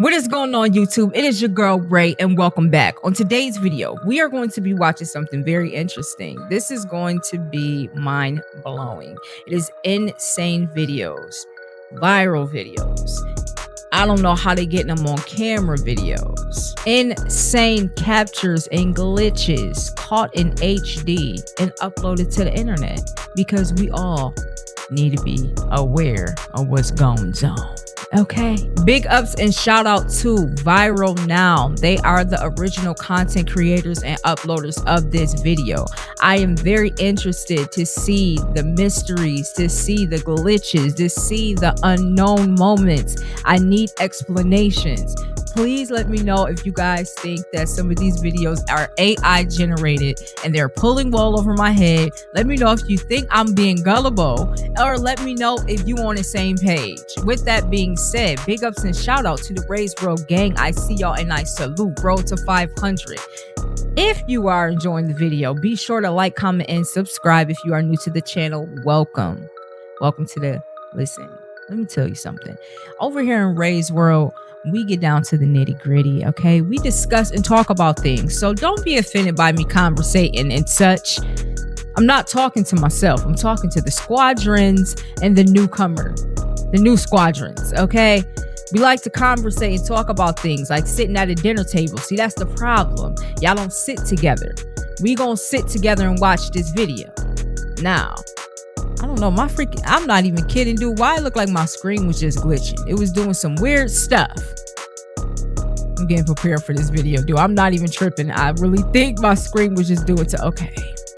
What is going on, YouTube? It is your girl Ray, and welcome back. On today's video, we are going to be watching something very interesting. This is going to be mind-blowing. It is insane videos, viral videos. I don't know how they getting them on camera videos. Insane captures and glitches caught in HD and uploaded to the internet because we all need to be aware of what's going on. Okay, big ups and shout out to Viral Now. They are the original content creators and uploaders of this video. I am very interested to see the mysteries, to see the glitches, to see the unknown moments. I need explanations. Please let me know if you guys think that some of these videos are AI generated and they're pulling wool over my head. Let me know if you think I'm being gullible, or let me know if you on the same page. With that being said, big ups and shout out to the Raise World gang. I see y'all and I salute. Road to 500. If you are enjoying the video, be sure to like, comment, and subscribe. If you are new to the channel, welcome. Welcome to the listen. Let me tell you something. Over here in Ray's World, we get down to the nitty gritty, okay? We discuss and talk about things. So don't be offended by me conversating and such. I'm not talking to myself. I'm talking to the squadrons and the newcomer, the new squadrons, okay? We like to conversate and talk about things like sitting at a dinner table. See, that's the problem. Y'all don't sit together. We gonna sit together and watch this video. Now, I don't know, I'm not even kidding, dude. Why it looked like my screen was just glitching. It was doing some weird stuff. I'm getting prepared for this video, dude. I'm not even tripping. I really think my screen was just doing okay.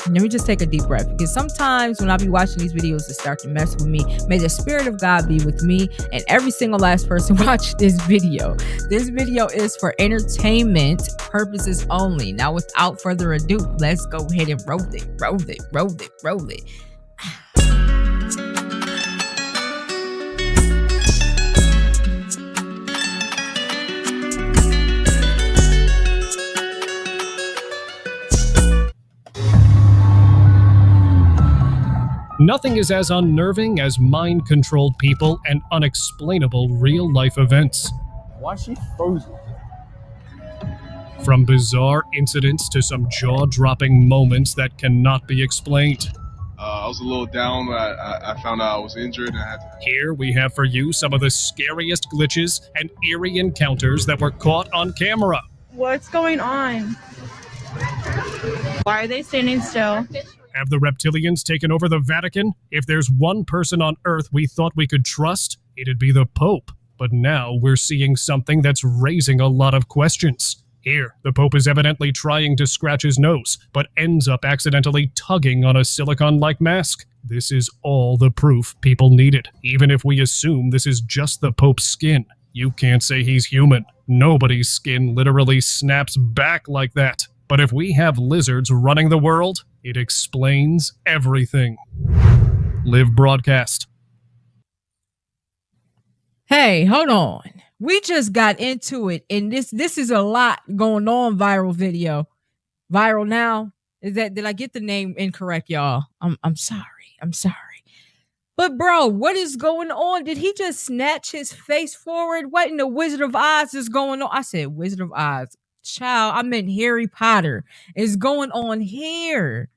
Let me just take a deep breath, because sometimes when I be watching these videos, it start to mess with me. May the spirit of God be with me and every single last person watch this video. This video is for entertainment purposes only. Now, without further ado, let's go ahead and roll it. Nothing is as unnerving as mind-controlled people and unexplainable real-life events. Why is she frozen? From bizarre incidents to some jaw-dropping moments that cannot be explained. I was a little down when I found out I was injured and I had to... Here we have for you some of the scariest glitches and eerie encounters that were caught on camera. What's going on? Why are they standing still? Have the Reptilians taken over the Vatican? If there's one person on Earth we thought we could trust, it'd be the Pope. But now we're seeing something that's raising a lot of questions. Here, the Pope is evidently trying to scratch his nose, but ends up accidentally tugging on a silicone-like mask. This is all the proof people needed. Even if we assume this is just the Pope's skin, you can't say he's human. Nobody's skin literally snaps back like that. But if we have lizards running the world, it explains everything. Live broadcast. Hey, hold on. We just got into it, and this is a lot going on. Viral video. Viral Now. Did I get the name incorrect, y'all? I'm sorry. But bro, what is going on? Did he just snatch his face forward? What in the Wizard of Oz is going on? I said Wizard of Oz. Child, I meant Harry Potter is going on here.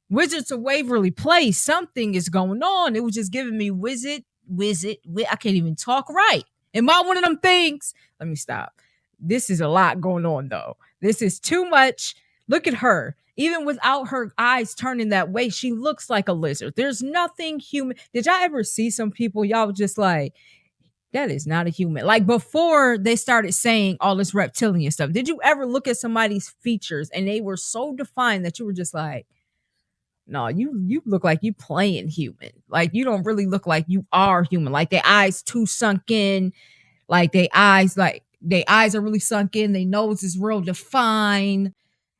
Wizards of Waverly Place. Something is going on. It was just giving me wizard. I can't even talk right. Am I one of them things? Let me stop. This is a lot going on, though. This is too much. Look at her. Even without her eyes turning that way, she looks like a lizard. There's nothing human. Did y'all ever see some people, y'all just like, that is not a human? Like before they started saying all this reptilian stuff, did you ever look at somebody's features and they were so defined that you were just like, no, you look like you playing human. Like you don't really look like you are human. Like their eyes too sunk in, like their eyes are really sunk in. Their nose is real defined.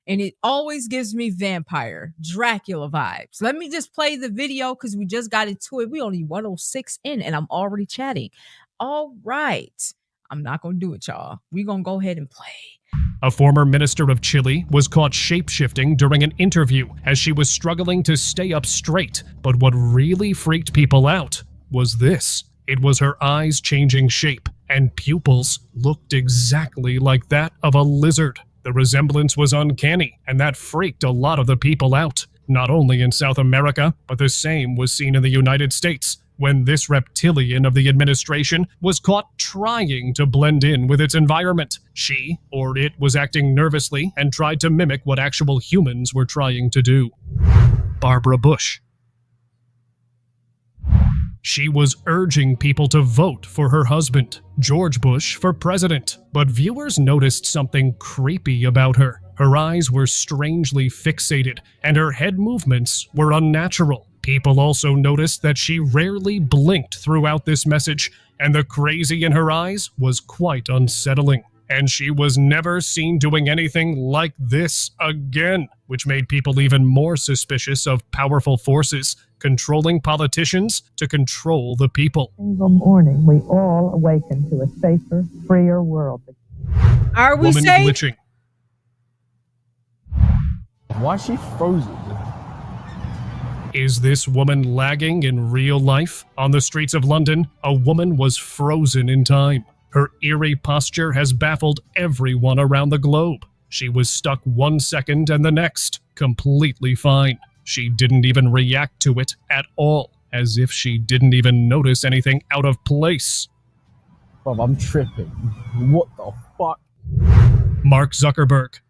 And it always gives me vampire, Dracula vibes. Let me just play the video because we just got into it. We only 106 in and I'm already chatting. All right. I'm not going to do it, y'all. We're going to go ahead and play. A former minister of Chile was caught shape-shifting during an interview as she was struggling to stay up straight. But what really freaked people out was this. It was her eyes changing shape. and pupils looked exactly like that of a lizard. The resemblance was uncanny, and that freaked a lot of the people out. Not only in South America, but the same was seen in the United States, when this reptilian of the administration was caught trying to blend in with its environment. She, or it, was acting nervously and tried to mimic what actual humans were trying to do. Barbara Bush. She was urging people to vote for her husband, George Bush, for president, but viewers noticed something creepy about her. Her eyes were strangely fixated, and her head movements were unnatural. People also noticed that she rarely blinked throughout this message, and the crazy in her eyes was quite unsettling. And she was never seen doing anything like this again, which made people even more suspicious of powerful forces controlling politicians to control the people. Single morning, we all awaken to a safer, freer world. Are we Woman safe? glitching. Why is she frozen? Is this woman lagging in real life? On the streets of London, a woman was frozen in time. Her eerie posture has baffled everyone around the globe. She was stuck 1 second and the next, completely fine. She didn't even react to it at all, as if she didn't even notice anything out of place. Bro, I'm tripping. What the fuck? Mark Zuckerberg.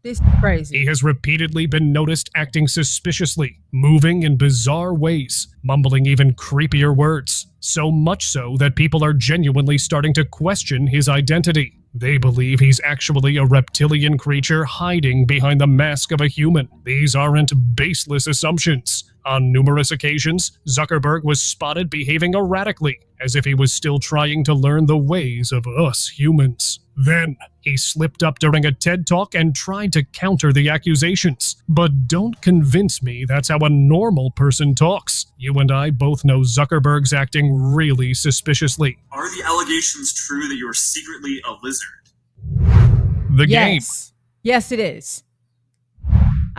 This is crazy. He has repeatedly been noticed acting suspiciously, moving in bizarre ways, mumbling even creepier words. So much so that people are genuinely starting to question his identity. They believe he's actually a reptilian creature hiding behind the mask of a human. These aren't baseless assumptions. On numerous occasions, Zuckerberg was spotted behaving erratically, as if he was still trying to learn the ways of us humans. Then, he slipped up during a TED Talk and tried to counter the accusations. But don't convince me that's how a normal person talks. You and I both know Zuckerberg's acting really suspiciously. Are the allegations true that you are secretly a lizard? The game. Yes, it is.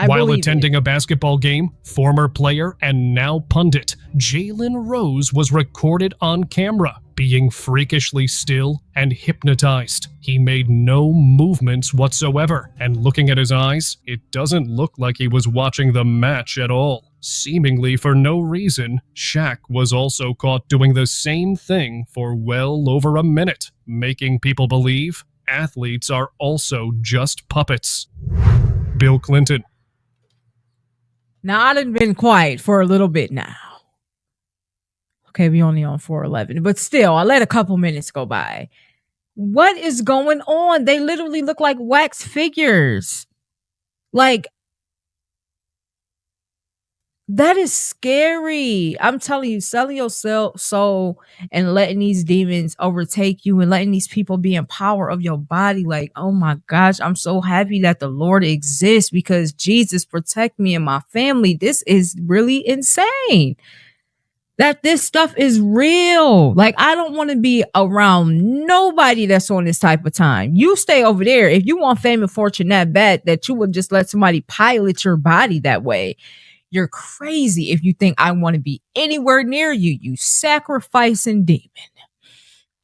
While attending a basketball game, former player and now pundit Jalen Rose was recorded on camera, being freakishly still and hypnotized. He made no movements whatsoever, and looking at his eyes, it doesn't look like he was watching the match at all. Seemingly for no reason, Shaq was also caught doing the same thing for well over a minute, making people believe athletes are also just puppets. Bill Clinton. Now, I done been quiet for a little bit now. Okay, we only on 411, but still, I let a couple minutes go by. What is going on? They literally look like wax figures. Like, that is scary. I'm telling you, selling your soul and letting these demons overtake you and letting these people be in power of your body. Like, oh my gosh, I'm so happy that the Lord exists because Jesus protect me and my family. This is really insane. That this stuff is real. Like, I don't want to be around nobody that's on this type of time. You stay over there. If you want fame and fortune that bad that you would just let somebody pilot your body that way, you're crazy if you think I want to be anywhere near you, you sacrificing demon.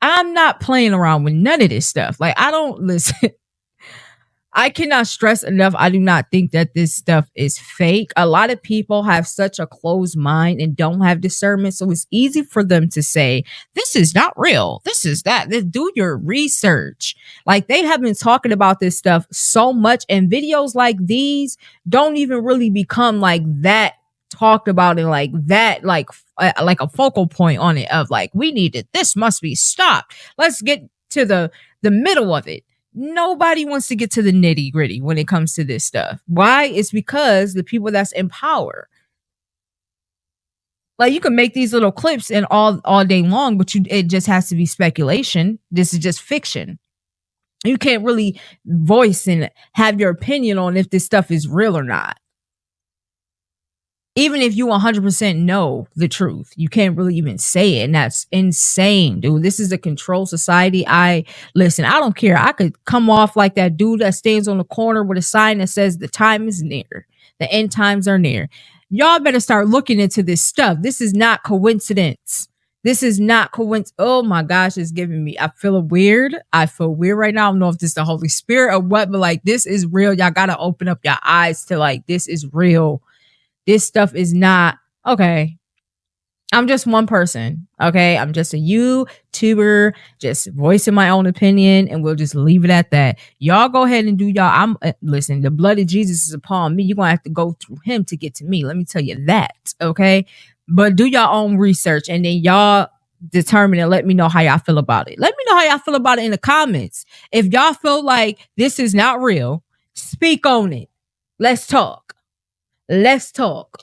I'm not playing around with none of this stuff. Like, I don't listen. I cannot stress enough. I do not think that this stuff is fake. A lot of people have such a closed mind and don't have discernment. So it's easy for them to say, this is not real. This is that. Do your research. Like, they have been talking about this stuff so much, and videos like these don't even really become like that talked about and like that, like a focal point on it of like, we need it. This must be stopped. Let's get to the middle of it. Nobody wants to get to the nitty gritty when it comes to this stuff. Why? It's because the people that's in power. Like, you can make these little clips and all day long, but it just has to be speculation. This is just fiction. You can't really voice and have your opinion on if this stuff is real or not. Even if you 100% know the truth, you can't really even say it. And that's insane, dude. This is a controlled society. Listen, I don't care. I could come off like that dude that stands on the corner with a sign that says the time is near. The end times are near. Y'all better start looking into this stuff. This is not coincidence. This is not coincidence. Oh my gosh, it's giving me. I feel weird. I feel weird right now. I don't know if this is the Holy Spirit or what, but like this is real. Y'all gotta open up your eyes to like this is real. This stuff is not okay. I'm just one person. Okay. I'm just a YouTuber, just voicing my own opinion, and we'll just leave it at that. Y'all go ahead and do y'all. Listen, the blood of Jesus is upon me. You're gonna have to go through him to get to me. Let me tell you that. Okay. But do your own research and then y'all determine and let me know how y'all feel about it. Let me know how y'all feel about it in the comments. If y'all feel like this is not real, speak on it. Let's talk. Let's talk.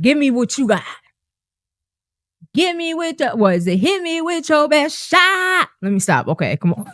Give me what you got. Get me with the, what is it? Hit me with your best shot. Let me stop. Okay, come on.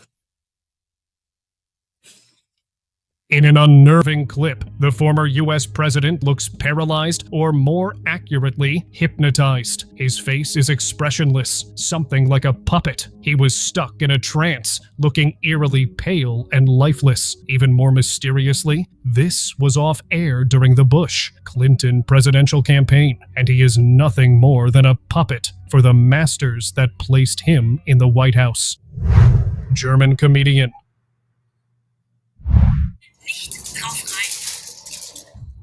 In an unnerving clip, the former US president looks paralyzed, or more accurately, hypnotized. His face is expressionless, something like a puppet. He was stuck in a trance, looking eerily pale and lifeless. Even more mysteriously, this was off air during the Bush-Clinton presidential campaign, and he is nothing more than a puppet for the masters that placed him in the White House. German comedian.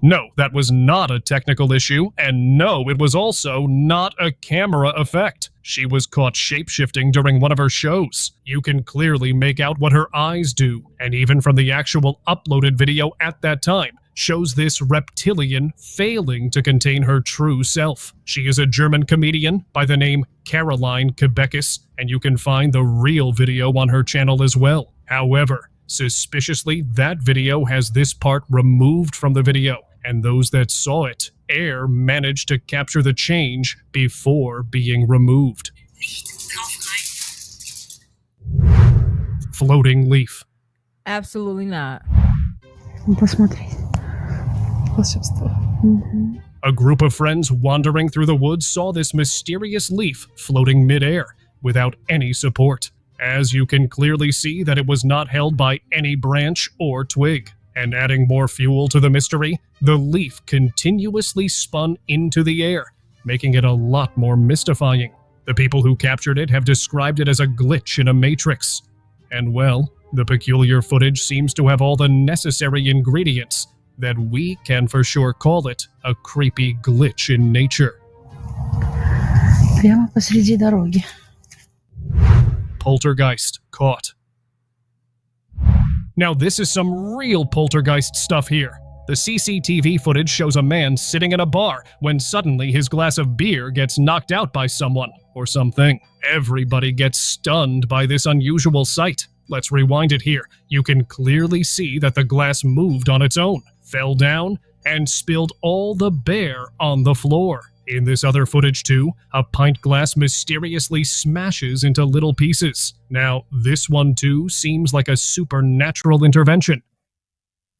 No, that was not a technical issue, and no, it was also not a camera effect. She was caught shapeshifting during one of her shows. You can clearly make out what her eyes do, and even from the actual uploaded video at that time, shows this reptilian failing to contain her true self. She is a German comedian by the name Caroline Quebecus, and you can find the real video on her channel as well. However, suspiciously, that video has this part removed from the video, and those that saw it, air managed to capture the change before being removed. Floating leaf. Absolutely not. A group of friends wandering through the woods saw this mysterious leaf floating midair without any support. As you can clearly see that it was not held by any branch or twig. And adding more fuel to the mystery, the leaf continuously spun into the air, making it a lot more mystifying. The people who captured it have described it as a glitch in a matrix. And well, the peculiar footage seems to have all the necessary ingredients that we can for sure call it a creepy glitch in nature. Прямо посреди дороги. Poltergeist caught. Now this is some real poltergeist stuff here. The CCTV footage shows a man sitting in a bar when suddenly his glass of beer gets knocked out by someone or something. Everybody gets stunned by this unusual sight. Let's rewind it here. You can clearly see that the glass moved on its own, fell down, and spilled all the beer on the floor. In this other footage too, a pint glass mysteriously smashes into little pieces. Now, this one too seems like a supernatural intervention.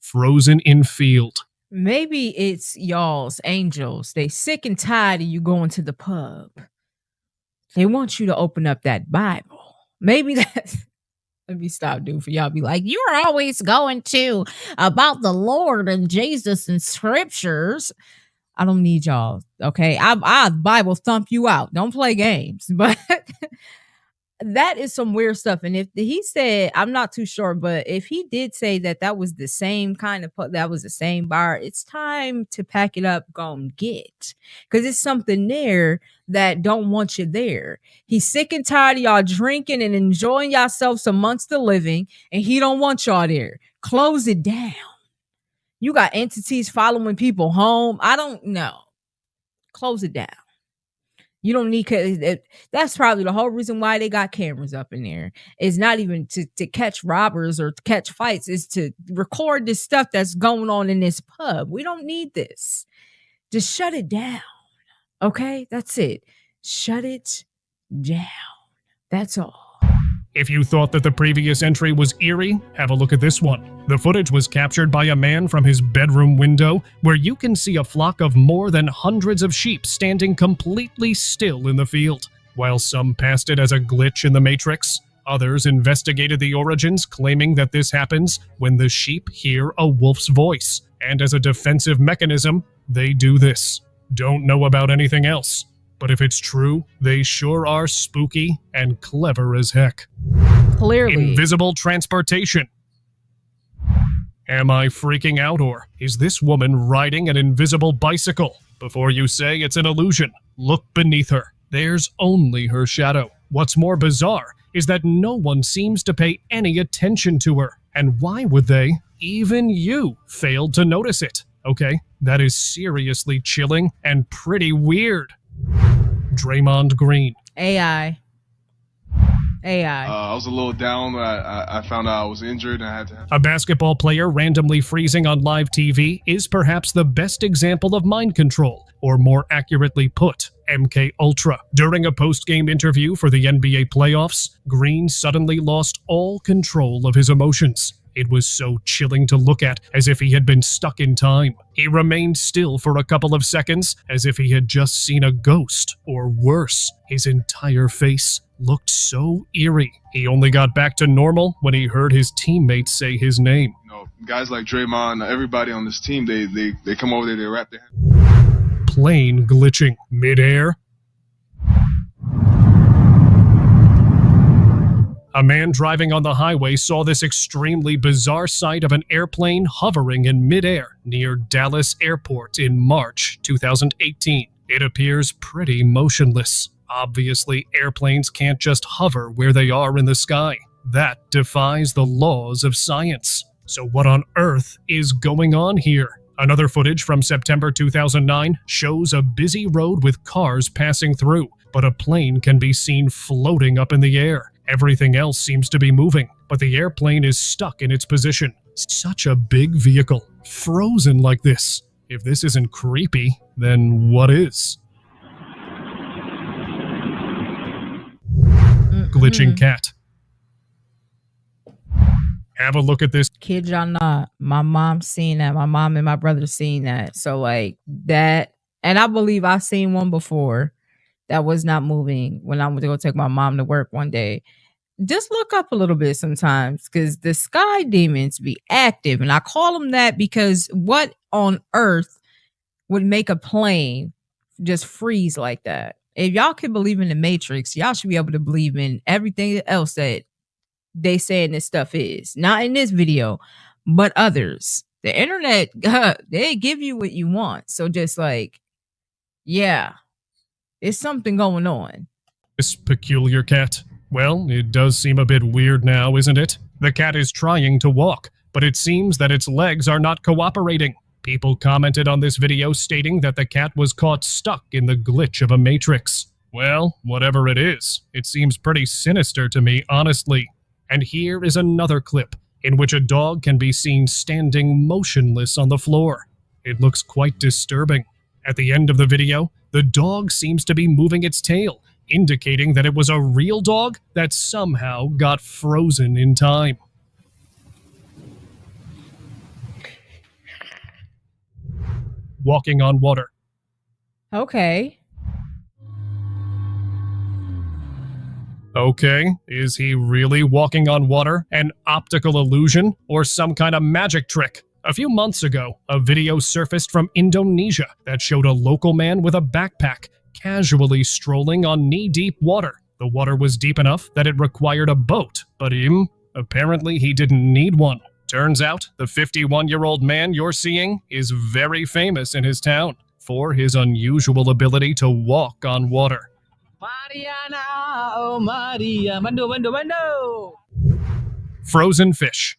Frozen in field. Maybe it's y'all's angels. They sick and tired of you going to the pub. They want you to open up that Bible. Maybe that's... Let me stop, dude, for y'all be like, you're always going to about the Lord and Jesus and scriptures. I don't need y'all, okay? I Bible thump you out. Don't play games. But that is some weird stuff. And if he said, I'm not too sure, but if he did say that that was the same kind of, that was the same bar, it's time to pack it up, go and get. Because it's something there that don't want you there. He's sick and tired of y'all drinking and enjoying yourselves amongst the living, and he don't want y'all there. Close it down. You got entities following people home. I don't know. Close it down. You don't need, that's probably the whole reason why they got cameras up in there. It's not even to catch robbers or to catch fights. It's to record this stuff that's going on in this pub. We don't need this. Just shut it down. Okay? That's it. Shut it down. That's all. If you thought that the previous entry was eerie, have a look at this one. The footage was captured by a man from his bedroom window, where you can see a flock of more than hundreds of sheep standing completely still in the field. While some passed it as a glitch in the Matrix, others investigated the origins, claiming that this happens when the sheep hear a wolf's voice, and as a defensive mechanism, they do this. Don't know about anything else, But if it's true, they sure are spooky and clever as heck. Clearly. Invisible transportation. Am I freaking out, or is this woman riding an invisible bicycle? Before you say it's an illusion, look beneath her. There's only her shadow. What's more bizarre is that no one seems to pay any attention to her. And why would they? Even you failed to notice it. Okay, that is seriously chilling and pretty weird. Draymond Green. AI. I was a little down. I found out I was injured and I had to. A basketball player randomly freezing on live TV is perhaps the best example of mind control, or more accurately put, MK Ultra. During a post-game interview for the NBA playoffs, Green suddenly lost all control of his emotions. It was so chilling to look at, as if he had been stuck in time. He remained still for a couple of seconds, as if he had just seen a ghost, or worse. His entire face looked so eerie. He only got back to normal when he heard his teammates say his name. You know, guys like Draymond, everybody on this team, they come over there, they wrap their hands. Plane glitching midair. A man driving on the highway saw this extremely bizarre sight of an airplane hovering in midair near Dallas Airport in March 2018. It appears pretty motionless. Obviously, airplanes can't just hover where they are in the sky. That defies the laws of science. So what on earth is going on here? Another footage from September 2009 shows a busy road with cars passing through, but a plane can be seen floating up in the air. Everything else seems to be moving, but the airplane is stuck in its position. Such a big vehicle, frozen like this. If this isn't creepy, then what is? Glitching cat. Have a look at this. Kid y'all not. My mom's seen that. My mom and my brother seen that. So like that, and I believe I seen one before that was not moving when I went to go take my mom to work one day. Just look up a little bit sometimes, because the sky demons be active, and I call them that because what on earth would make a plane just freeze like that? If y'all can believe in the Matrix, y'all should be able to believe in everything else that they saying this stuff is. Not in this video, but others. The internet, they give you what you want. So just like, yeah, it's something going on. This peculiar cat. Well, it does seem a bit weird now, isn't it? The cat is trying to walk, but it seems that its legs are not cooperating. People commented on this video stating that the cat was caught stuck in the glitch of a matrix. Well, whatever it is, it seems pretty sinister to me, honestly. And here is another clip in which a dog can be seen standing motionless on the floor. It looks quite disturbing. At the end of the video, the dog seems to be moving its tail, indicating that it was a real dog that somehow got frozen in time. Walking on water. Okay. Okay, is he really walking on water? An optical illusion? Or some kind of magic trick? A few months ago, a video surfaced from Indonesia that showed a local man with a backpack casually strolling on knee-deep water. The water was deep enough that it required a boat, but apparently he didn't need one. Turns out, the 51-year-old man you're seeing is very famous in his town for his unusual ability to walk on water. Mariana, oh Maria, mando, mando, mando. Frozen fish.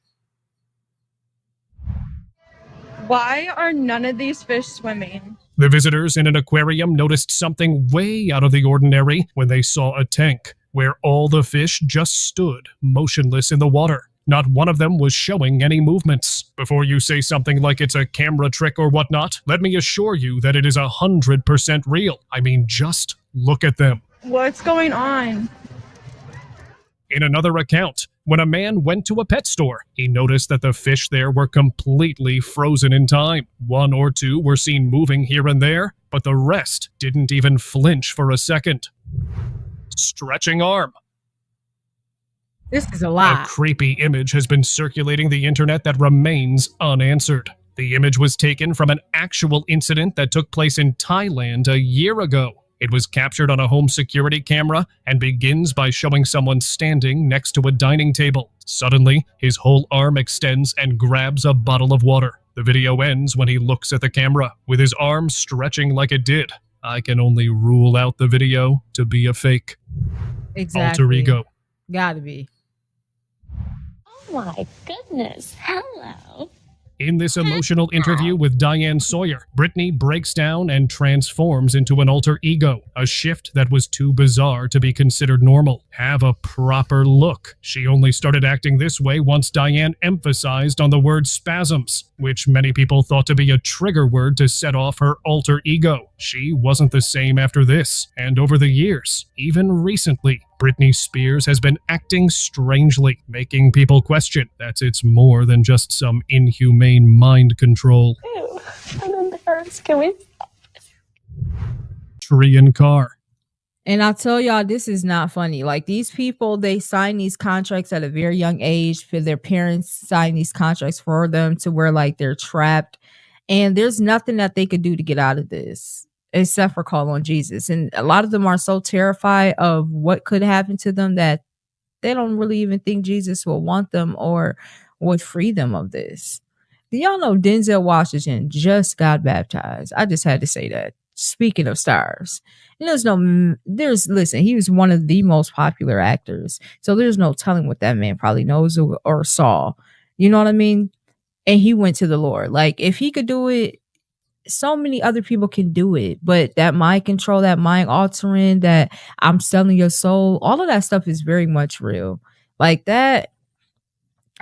Why are none of these fish swimming? The visitors in an aquarium noticed something way out of the ordinary when they saw a tank where all the fish just stood motionless in the water. Not one of them was showing any movements. Before you say something like it's a camera trick or whatnot, let me assure you that it is 100% real. I mean, just look at them. What's going on? In another account, when a man went to a pet store, he noticed that the fish there were completely frozen in time. One or two were seen moving here and there, but the rest didn't even flinch for a second. Stretching arm. This is a lot. A creepy image has been circulating the internet that remains unanswered. The image was taken from an actual incident that took place in Thailand a year ago. It was captured on a home security camera and begins by showing someone standing next to a dining table. Suddenly, his whole arm extends and grabs a bottle of water. The video ends when he looks at the camera, with his arm stretching like it did. I can only rule out the video to be a fake. Exactly. Alter ego. Gotta be. Oh my goodness. Hello. In this emotional interview with Diane Sawyer, Brittany breaks down and transforms into an alter ego, a shift that was too bizarre to be considered normal. Have a proper look. She only started acting this way once Diane emphasized on the word spasms, which many people thought to be a trigger word to set off her alter ego. She wasn't the same after this, and over the years, even recently, Britney Spears has been acting strangely, making people question that it's more than just some inhumane mind control. Ew, I'm embarrassed. Can we? Tree and car. And I tell y'all, this is not funny. Like, these people, they sign these contracts at a very young age. For their parents sign these contracts for them to where, like, they're trapped. And there's nothing that they could do to get out of this except for call on Jesus. And a lot of them are so terrified of what could happen to them that they don't really even think Jesus will want them or would free them of this. Do y'all know Denzel Washington just got baptized? I just had to say that. Speaking of stars, listen, he was one of the most popular actors. So there's no telling what that man probably knows or saw. You know what I mean? And he went to the Lord. Like, if he could do it, so many other people can do it. But that mind control, that mind altering, that I'm selling your soul, all of that stuff is very much real. Like that,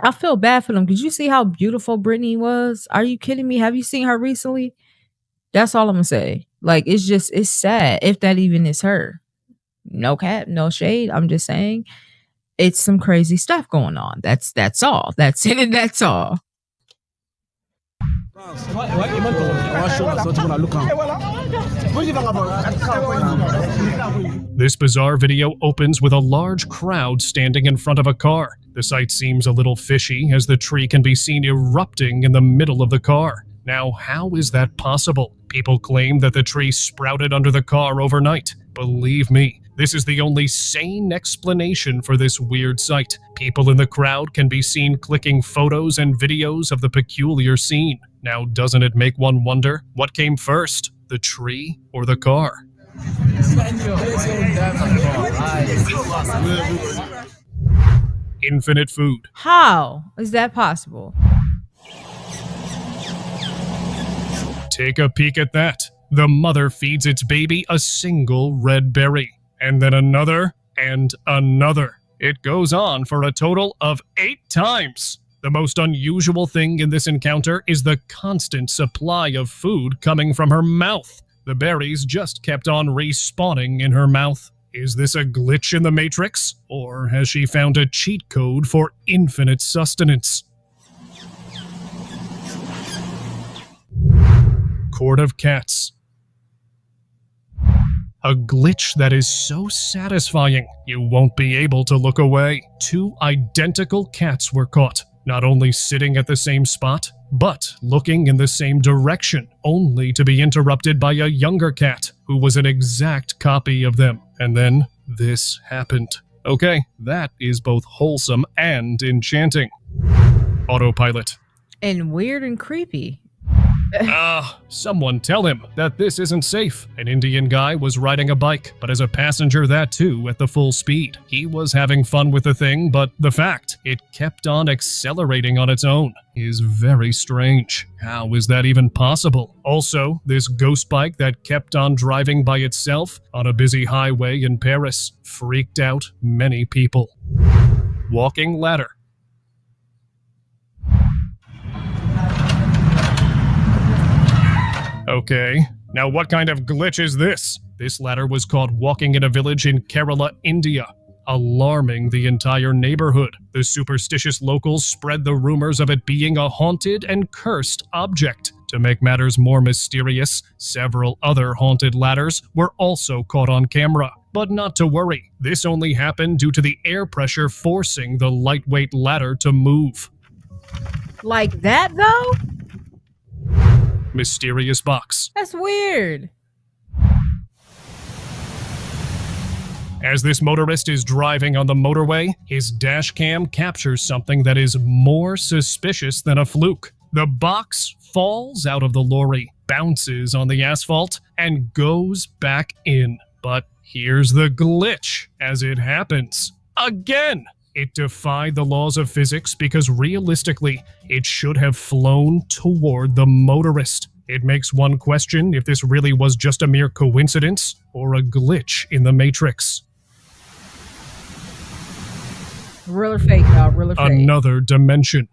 I feel bad for them. Because you see how beautiful Britney was? Are you kidding me? Have you seen her recently? That's all I'm gonna say. Like, it's sad if that even is her. No cap, no shade. I'm just saying it's some crazy stuff going on. That's all. That's it, and that's all. This bizarre video opens with a large crowd standing in front of a car. The sight seems a little fishy as the tree can be seen erupting in the middle of the car. Now, how is that possible? People claim that the tree sprouted under the car overnight. Believe me, this is the only sane explanation for this weird sight. People in the crowd can be seen clicking photos and videos of the peculiar scene. Now, doesn't it make one wonder what came first, the tree or the car? Infinite food. How is that possible? Take a peek at that. The mother feeds its baby a single red berry, and then another and another. It goes on for a total of 8 times. The most unusual thing in this encounter is the constant supply of food coming from her mouth. The berries just kept on respawning in her mouth. Is this a glitch in the Matrix, or has she found a cheat code for infinite sustenance? Court of Cats. A glitch that is so satisfying, you won't be able to look away. 2 identical cats were caught, not only sitting at the same spot, but looking in the same direction, only to be interrupted by a younger cat who was an exact copy of them. And then this happened. Okay, that is both wholesome and enchanting. Autopilot. And weird and creepy. Someone tell him that this isn't safe. An Indian guy was riding a bike, but as a passenger that too at the full speed. He was having fun with the thing, but the fact it kept on accelerating on its own is very strange. How is that even possible? Also, this ghost bike that kept on driving by itself on a busy highway in Paris freaked out many people. Walking ladder. Okay, now what kind of glitch is this? This ladder was caught walking in a village in Kerala, India, alarming the entire neighborhood. The superstitious locals spread the rumors of it being a haunted and cursed object. To make matters more mysterious, several other haunted ladders were also caught on camera. But not to worry, this only happened due to the air pressure forcing the lightweight ladder to move. Like that, though? Mysterious box. That's weird. As this motorist is driving on the motorway, his dash cam captures something that is more suspicious than a fluke. The box falls out of the lorry, bounces on the asphalt, and goes back in. But here's the glitch as it happens. Again! It defied the laws of physics because realistically, it should have flown toward the motorist. It makes one question if this really was just a mere coincidence or a glitch in the Matrix. Real or fake, y'all. Real or fake. Another dimension.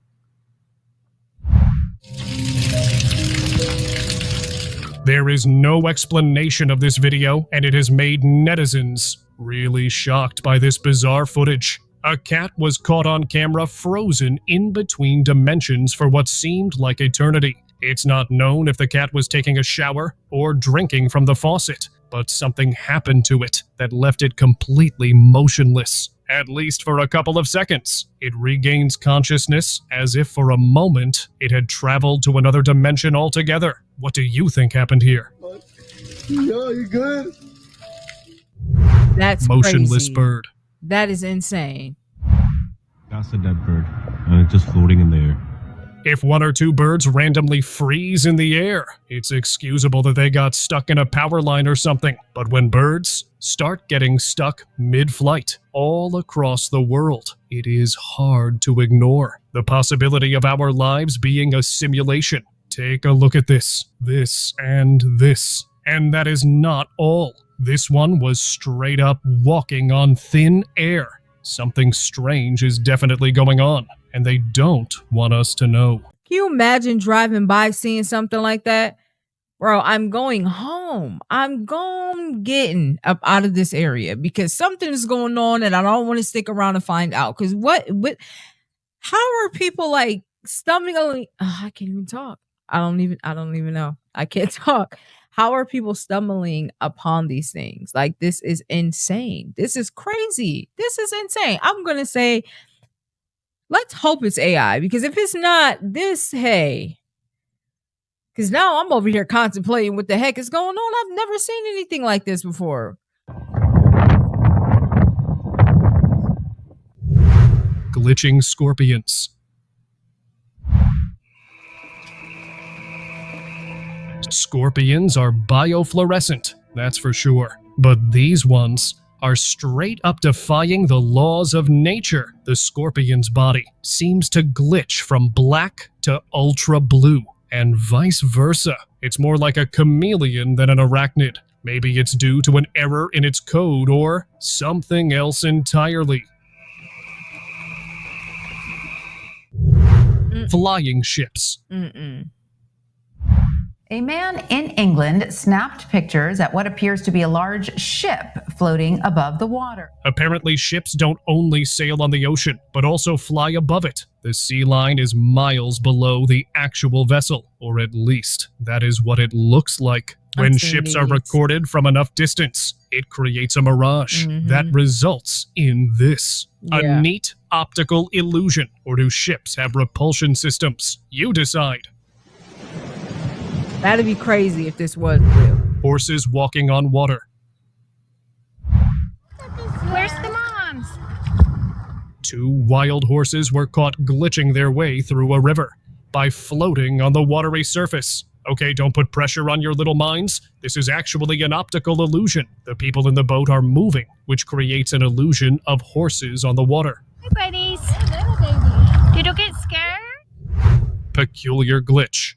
There is no explanation of this video, and it has made netizens really shocked by this bizarre footage. A cat was caught on camera frozen in between dimensions for what seemed like eternity. It's not known if the cat was taking a shower or drinking from the faucet, but something happened to it that left it completely motionless, at least for a couple of seconds. It regains consciousness as if for a moment it had traveled to another dimension altogether. What do you think happened here? Yo, you good? That's motionless crazy. bird. That is insane. That's a dead bird, and it's just floating in the air. If one or two birds randomly freeze in the air, it's excusable that they got stuck in a power line or something. But when birds start getting stuck mid-flight all across the world, it is hard to ignore the possibility of our lives being a simulation. Take a look at this, and this. And that is not all. This one was straight up walking on thin air. Something strange is definitely going on, and they don't want us to know. Can you imagine driving by seeing something like that? Bro, I'm going home. I'm getting up out of this area because something is going on and I don't want to stick around and find out. Because how are people like stumbling? I can't even talk. I don't even know. I can't talk. How are people stumbling upon these things? Like, this is insane. This is crazy. This is insane. I'm going to say, let's hope it's AI, because if it's not this, hey, because now I'm over here contemplating what the heck is going on. I've never seen anything like this before. Glitching scorpions. Scorpions are biofluorescent, that's for sure. But these ones are straight up defying the laws of nature. The scorpion's body seems to glitch from black to ultra blue, and vice versa. It's more like a chameleon than an arachnid. Maybe it's due to an error in its code or something else entirely. Flying ships. A man in England snapped pictures at what appears to be a large ship floating above the water. Apparently, ships don't only sail on the ocean, but also fly above it. The sea line is miles below the actual vessel, or at least that is what it looks like. When ships are recorded from enough distance, it creates a mirage that results in this. A neat optical illusion. Or do ships have repulsion systems? You decide. That'd be crazy if this was real. Horses walking on water. Where's the moms? Two wild horses were caught glitching their way through a river by floating on the watery surface. Okay, don't put pressure on your little minds. This is actually an optical illusion. The people in the boat are moving, which creates an illusion of horses on the water. Hey, buddies. Hey, little baby. Did you get scared? Peculiar glitch.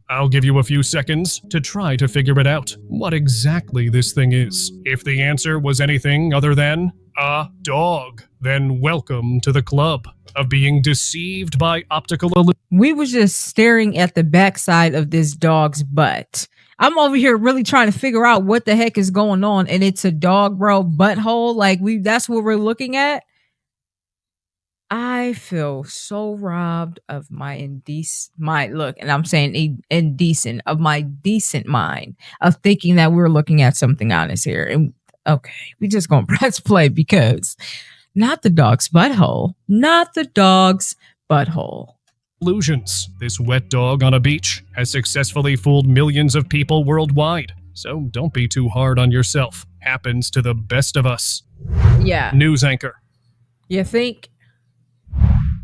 I'll give you a few seconds to try to figure it out, what exactly this thing is. If the answer was anything other than a dog, then welcome to the club of being deceived by optical illusions. We was just staring at the backside of this dog's butt. I'm over here really trying to figure out what the heck is going on, and it's a dog, bro, butthole. Like, that's what we're looking at. I feel so robbed of my look, and I'm saying indecent, of my decent mind of thinking that we're looking at something honest here. And okay, we just gonna press play because not the dog's butthole, not the dog's butthole. Illusions. This wet dog on a beach has successfully fooled millions of people worldwide. so don't be too hard on yourself. Happens to the best of us. Yeah. News anchor. You think?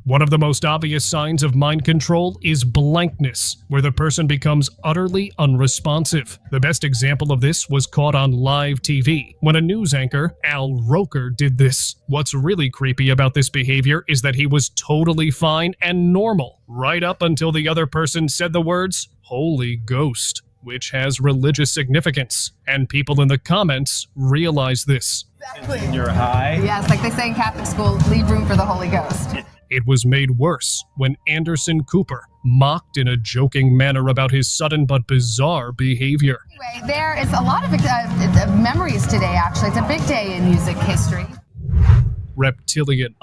One of the most obvious signs of mind control is blankness, where the person becomes utterly unresponsive. The best example of this was caught on live TV, when a news anchor, Al Roker, did this. What's really creepy about this behavior is that he was totally fine and normal, right up until the other person said the words, "Holy Ghost," which has religious significance, and people in the comments realize this. Exactly. You're high? Yes, like they say in Catholic school, leave room for the Holy Ghost. It was made worse when Anderson Cooper mocked in a joking manner about his sudden but bizarre behavior. Anyway, there is a lot of memories today, actually. It's a big day in music history. Reptilian.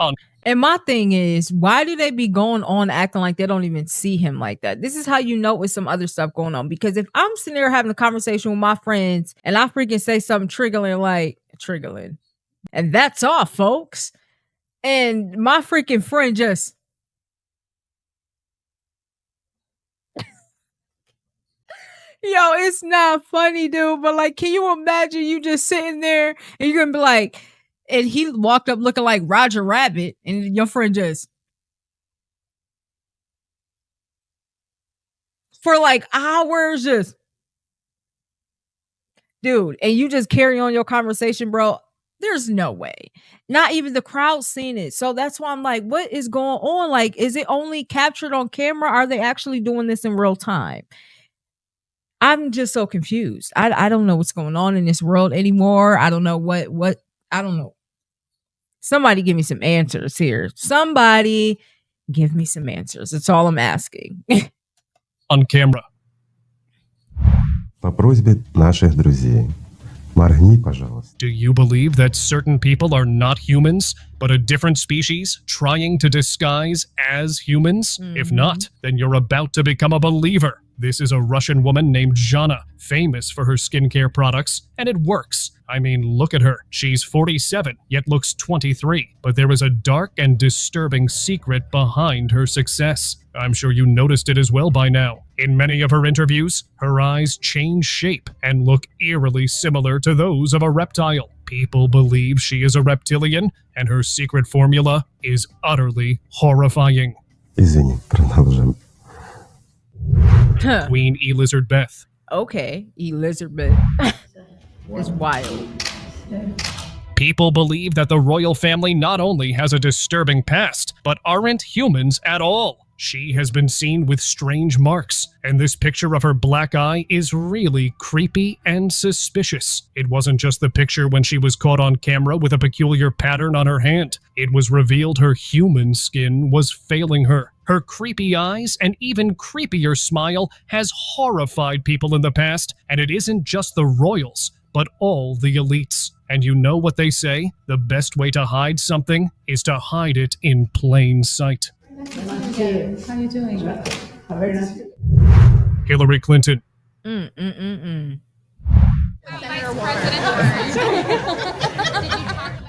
And my thing is, why do they be going on acting like they don't even see him like that? This is how you know with some other stuff going on. Because if I'm sitting there having a conversation with my friends and I freaking say something triggering, and that's all, folks. And my freaking friend just yo, it's not funny, dude, but like, can you imagine you just sitting there and you're gonna be like, and he walked up looking like Roger Rabbit, and your friend just for like hours just dude, and you just carry on your conversation, bro. There's no way. Not even the crowd seeing it. So that's why I'm like, what is going on? Like, is it only captured on camera? Are they actually doing this in real time? I'm just so confused. I don't know what's going on in this world anymore. I don't know what I don't know. Somebody give me some answers here. Somebody give me some answers. That's all I'm asking. On camera. По просьбе наших друзей. Моргни, пожалуйста. Do you believe that certain people are not humans, but a different species trying to disguise as humans? If not, then you're about to become a believer. This is a Russian woman named Zhana, famous for her skincare products, and it works. I mean, look at her. She's 47, yet looks 23. But there is a dark and disturbing secret behind her success. I'm sure you noticed it as well by now. In many of her interviews, her eyes change shape and look eerily similar to those of a reptile. People believe she is a reptilian, and her secret formula is utterly horrifying. Извини, продолжим. Queen Elizabeth. Okay, Elizabeth. It's wild. People believe that the royal family not only has a disturbing past, but aren't humans at all. She has been seen with strange marks, and this picture of her black eye is really creepy and suspicious. It wasn't just the picture when she was caught on camera with a peculiar pattern on her hand. It was revealed her human skin was failing her. Her creepy eyes and even creepier smile has horrified people in the past, and it isn't just the royals, but all the elites. And you know what they say? The best way to hide something is to hide it in plain sight. How are you doing? Very nice. Hillary Clinton.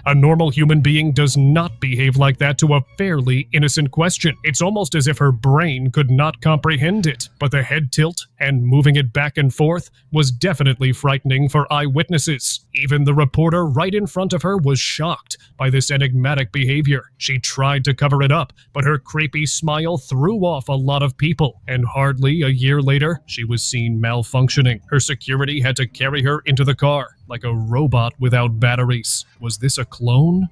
A normal human being does not behave like that to a fairly innocent question. It's almost as if her brain could not comprehend it. But the head tilt and moving it back and forth was definitely frightening for eyewitnesses. Even the reporter right in front of her was shocked by this enigmatic behavior. She tried to cover it up, but her creepy smile threw off a lot of people. And hardly a year later, she was seen malfunctioning. Her security had to carry her into the car like a robot without batteries. Was this a clone?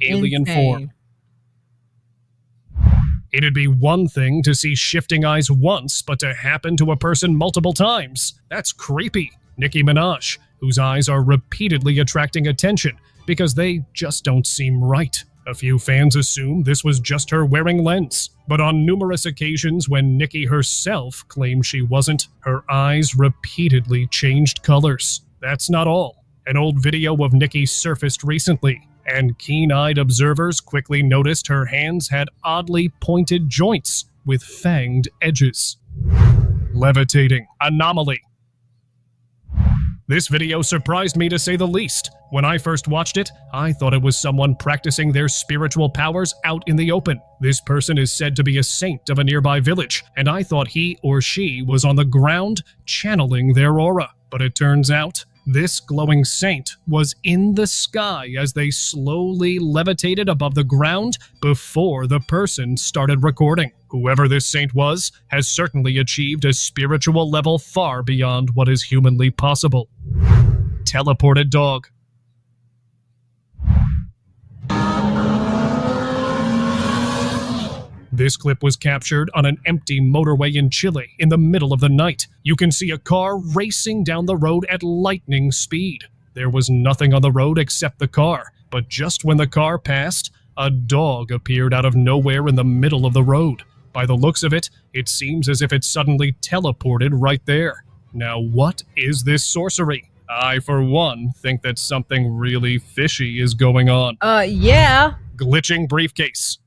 Alien form. It'd be one thing to see shifting eyes once, but to happen to a person multiple times. That's creepy. Nicki Minaj, whose eyes are repeatedly attracting attention because they just don't seem right. A few fans assume this was just her wearing lens, but on numerous occasions when Nicki herself claimed she wasn't, her eyes repeatedly changed colors. That's not all. An old video of Nicki surfaced recently, and keen-eyed observers quickly noticed her hands had oddly pointed joints with fanged edges. Levitating. Anomaly. This video surprised me to say the least. When I first watched it, I thought it was someone practicing their spiritual powers out in the open. This person is said to be a saint of a nearby village, and I thought he or she was on the ground channeling their aura. But it turns out, this glowing saint was in the sky as they slowly levitated above the ground before the person started recording. Whoever this saint was has certainly achieved a spiritual level far beyond what is humanly possible. Teleported dog. This clip was captured on an empty motorway in Chile in the middle of the night. You can see a car racing down the road at lightning speed. There was nothing on the road except the car, but just when the car passed, a dog appeared out of nowhere in the middle of the road. By the looks of it, it seems as if it suddenly teleported right there. Now what is this sorcery? I, for one, think that something really fishy is going on. Yeah. Glitching briefcase.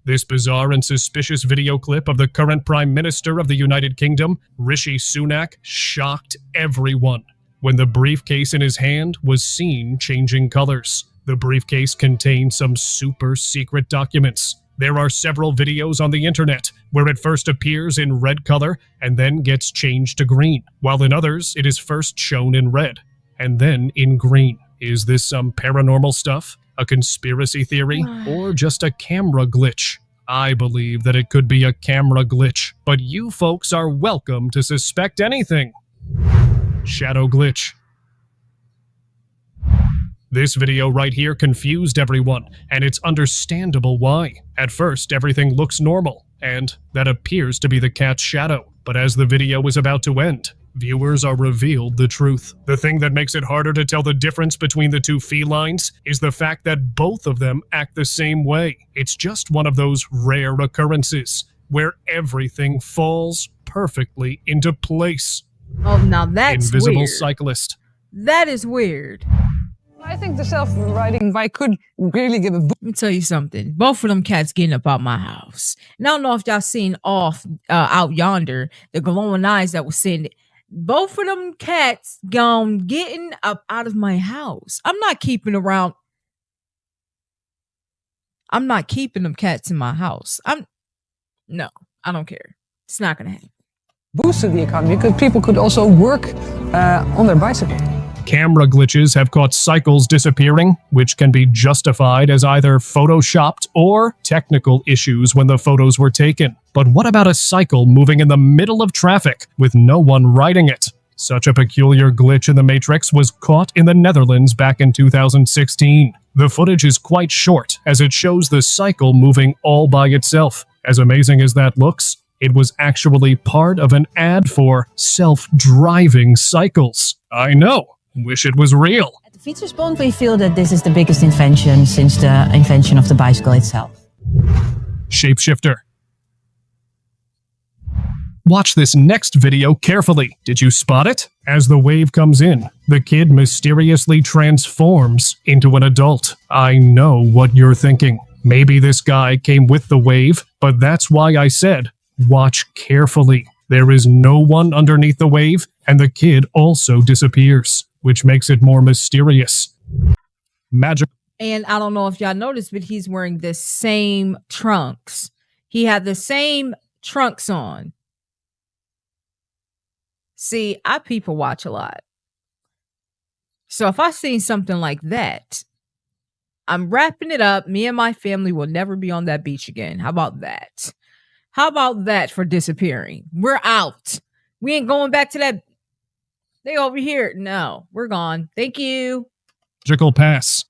This bizarre and suspicious video clip of the current Prime Minister of the United Kingdom, Rishi Sunak, shocked everyone when the briefcase in his hand was seen changing colors. The briefcase contained some super secret documents. There are several videos on the internet where it first appears in red color and then gets changed to green, while in others it is first shown in red and then in green. Is this some paranormal stuff? A conspiracy theory, or just a camera glitch? I believe that it could be a camera glitch, but you folks are welcome to suspect anything. Shadow glitch. This video right here confused everyone, and it's understandable why. At first, everything looks normal, and that appears to be the cat's shadow. But as the video is about to end, viewers are revealed the truth. The thing that makes it harder to tell the difference between the two felines is the fact that both of them act the same way. It's just one of those rare occurrences where everything falls perfectly into place. Oh, now that's Invisible weird. cyclist. That is weird. I think the self-writing bike could really give a Let me tell you something. Both of them cats getting up out my house. And I don't know if y'all seen off out yonder the glowing eyes that was sitting. Both of them cats getting up out of my house. I'm not keeping them cats in my house. No, I don't care. It's not gonna happen. boost to the economy because people could also work on their bicycle. Camera glitches have caught cycles disappearing, which can be justified as either photoshopped or technical issues when the photos were taken. But what about a cycle moving in the middle of traffic with no one riding it? Such a peculiar glitch in the Matrix was caught in the Netherlands back in 2016. The footage is quite short, as it shows the cycle moving all by itself. As amazing as that looks, it was actually part of an ad for self-driving cycles. I know. Wish it was real. At the Fietsersbond, we feel that this is the biggest invention since the invention of the bicycle itself. Shapeshifter. Watch this next video carefully. Did you spot it? As the wave comes in, the kid mysteriously transforms into an adult. I know what you're thinking. Maybe this guy came with the wave, but that's why I said, watch carefully. There is no one underneath the wave, and the kid also disappears, which makes it more mysterious. Magic. And I don't know if y'all noticed, but he's wearing the same trunks. He had the same trunks on. See, I people watch a lot. So if I seen something like that, I'm wrapping it up. Me and my family will never be on that beach again. How about that? How about that for disappearing? We're out. We ain't going back to that. They over here. No, we're gone. Thank you. Magical pass.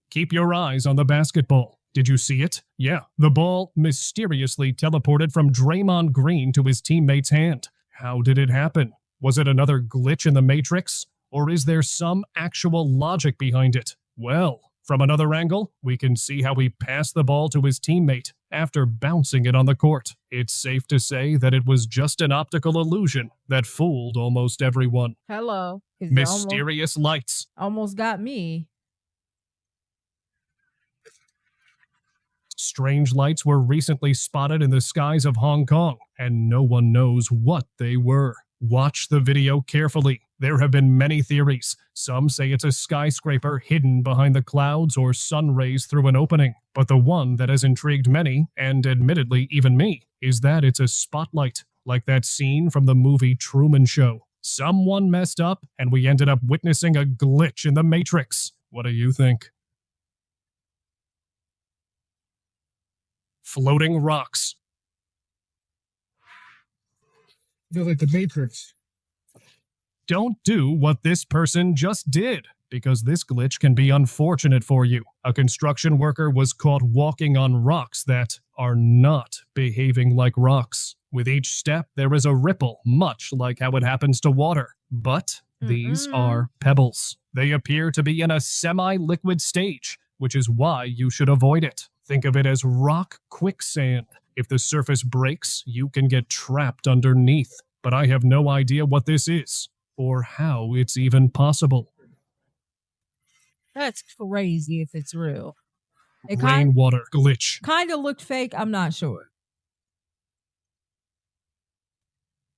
Keep your eyes on the basketball. Did you see it? Yeah, the ball mysteriously teleported from Draymond Green to his teammate's hand. How did it happen? Was it another glitch in the Matrix? Or is there some actual logic behind it? Well, from another angle, we can see how he passed the ball to his teammate after bouncing it on the court. It's safe to say that it was just an optical illusion that fooled almost everyone. Hello. Mysterious lights. Almost got me. Strange lights were recently spotted in the skies of Hong Kong, and no one knows what they were. Watch the video carefully. There have been many theories. Some say it's a skyscraper hidden behind the clouds or sun rays through an opening. But the one that has intrigued many, and admittedly even me, is that it's a spotlight, like that scene from the movie Truman Show. Someone messed up, and we ended up witnessing a glitch in the Matrix. What do you think? Floating rocks. They're like the Matrix. Don't do what this person just did, because this glitch can be unfortunate for you. A construction worker was caught walking on rocks that are not behaving like rocks. With each step, there is a ripple, much like how it happens to water. But these are pebbles. They appear to be in a semi-liquid stage, which is why you should avoid it. Think of it as rock quicksand. If the surface breaks, you can get trapped underneath. But I have no idea what this is, or how it's even possible. That's crazy if it's real. It Rainwater glitch. kind of looked fake. I'm not sure.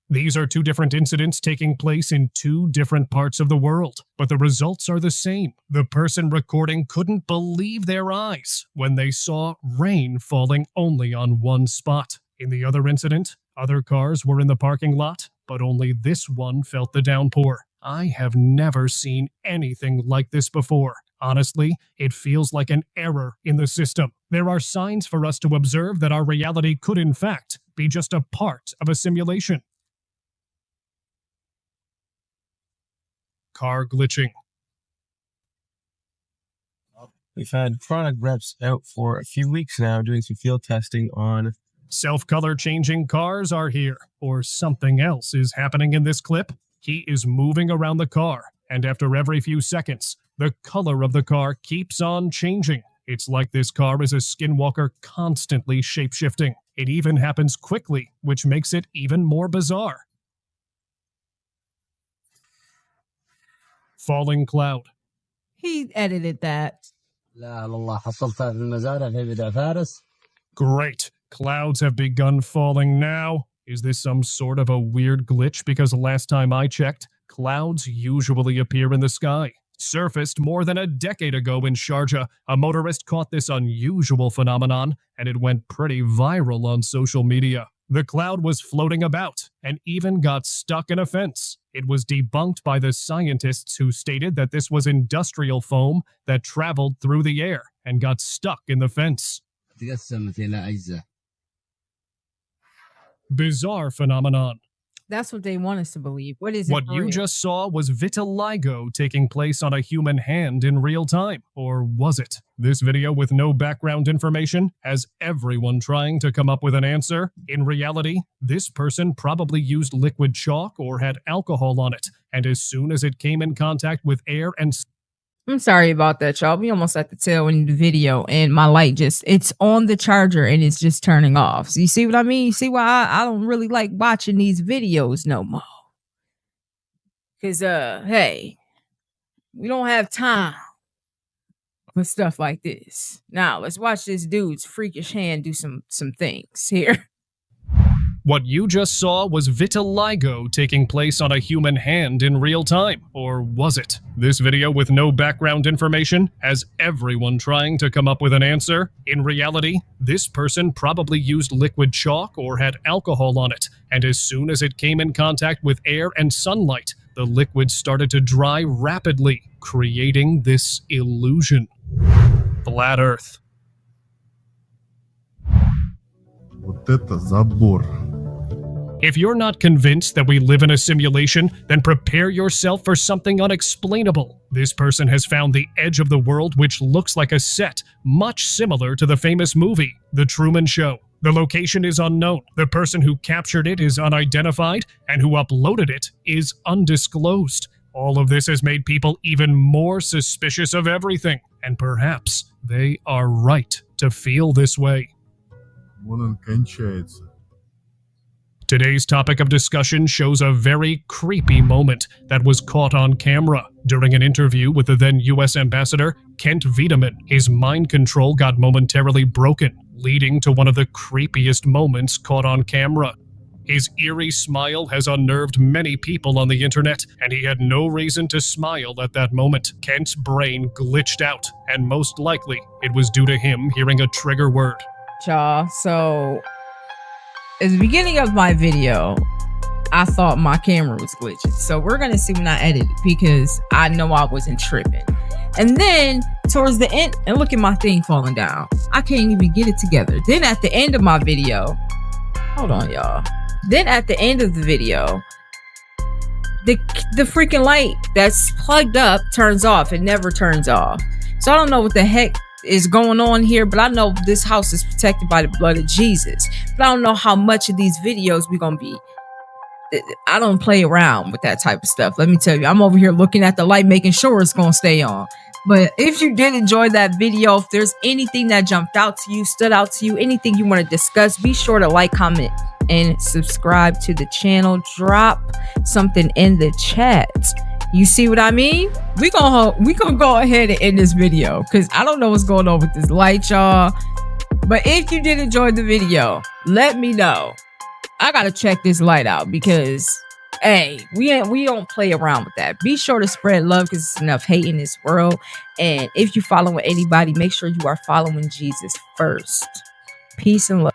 These are two different incidents taking place in two different parts of the world, but the results are the same. The person recording couldn't believe their eyes when they saw rain falling only on one spot. In the other incident, other cars were in the parking lot, but only this one felt the downpour. I have never seen anything like this before. Honestly, it feels like an error in the system. There are signs for us to observe that our reality could in fact be just a part of a simulation. Car glitching. We've had product reps out for a few weeks now doing some field testing on Self-color changing cars are here, or something else is happening in this clip. He is moving around the car, and after every few seconds, the color of the car keeps on changing. It's like this car is a skinwalker constantly shape-shifting. It even happens quickly, which makes it even more bizarre. Falling cloud. He edited that. Great. Clouds have begun falling now. Is this some sort of a weird glitch? Because last time I checked, clouds usually appear in the sky. Surfaced more than a decade ago in Sharjah, a motorist caught this unusual phenomenon, and it went pretty viral on social media. The cloud was floating about, and even got stuck in a fence. It was debunked by the scientists who stated that this was industrial foam that traveled through the air and got stuck in the fence. Bizarre phenomenon. That's what they want us to believe. What is it? What you just saw was vitiligo taking place on a human hand in real time. Or was it? This video with no background information has everyone trying to come up with an answer. In reality, this person probably used liquid chalk or had alcohol on it, and as soon as it came in contact with air and... I'm sorry about that, y'all. We almost at the tail end of the video, and my light it's on the charger and it's just turning off. So you see what I mean? You see why I don't really like watching these videos no more. Because, hey, we don't have time for stuff like this. Now, let's watch this dude's freakish hand do some things here. What you just saw was vitiligo taking place on a human hand in real time. Or was it? This video with no background information has everyone trying to come up with an answer. In reality, this person probably used liquid chalk or had alcohol on it, and as soon as it came in contact with air and sunlight, the liquid started to dry rapidly, creating this illusion. Flat Earth. If you're not convinced that we live in a simulation, then prepare yourself for something unexplainable. This person has found the edge of the world which looks like a set, much similar to the famous movie, The Truman Show. The location is unknown, the person who captured it is unidentified, and who uploaded it is undisclosed. All of this has made people even more suspicious of everything, and perhaps they are right to feel this way. Today's topic of discussion shows a very creepy moment that was caught on camera. During an interview with the then U.S. Ambassador, Kent Wiedemann, his mind control got momentarily broken, leading to one of the creepiest moments caught on camera. His eerie smile has unnerved many people on the internet, and he had no reason to smile at that moment. Kent's brain glitched out, and most likely it was due to him hearing a trigger word. Y'all, so at the beginning of my video, I thought my camera was glitching. So we're gonna see when I edit it, because I know I wasn't tripping. And then towards the end, and look at my thing falling down. I can't even get it together. Then at the end of my video, hold on, y'all. Then at the end of the video, the freaking light that's plugged up turns off. It never turns off. So I don't know what the heck is going on here, but I know this house is protected by the blood of Jesus. But I don't know how much of these videos we're gonna be. I don't play around with that type of stuff. Let me tell you, I'm over here looking at the light, making sure it's gonna stay on. But if you did enjoy that video, if there's anything that jumped out to you, stood out to you, anything you want to discuss, be sure to like, comment, and subscribe to the channel. Drop something in the chat. You see what I mean? We gonna go ahead and end this video, because I don't know what's going on with this light, y'all. But if you did enjoy the video, let me know. I gotta check this light out, because hey, we don't play around with that. Be sure to spread love, because it's enough hate in this world. And if you're following anybody, make sure you are following Jesus first. Peace and love.